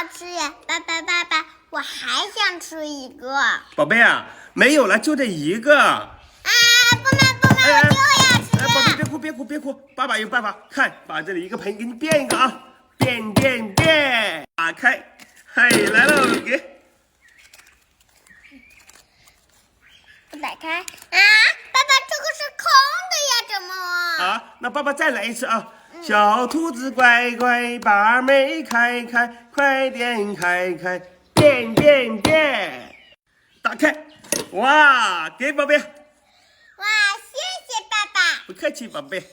好吃呀！爸，我还想吃一个。宝贝啊，没有了，就这一个。不买，我就要吃。宝贝，别哭，爸爸有办法，看，把这里一个盆给你变一个啊，变，打开，嘿，来喽，给。我打开爸爸，这个是空的呀，怎么？那爸爸再来一次啊！小兔子乖，把门开，快点开，变，打开，哇，给宝贝。哇，谢谢爸爸。不客气，宝贝。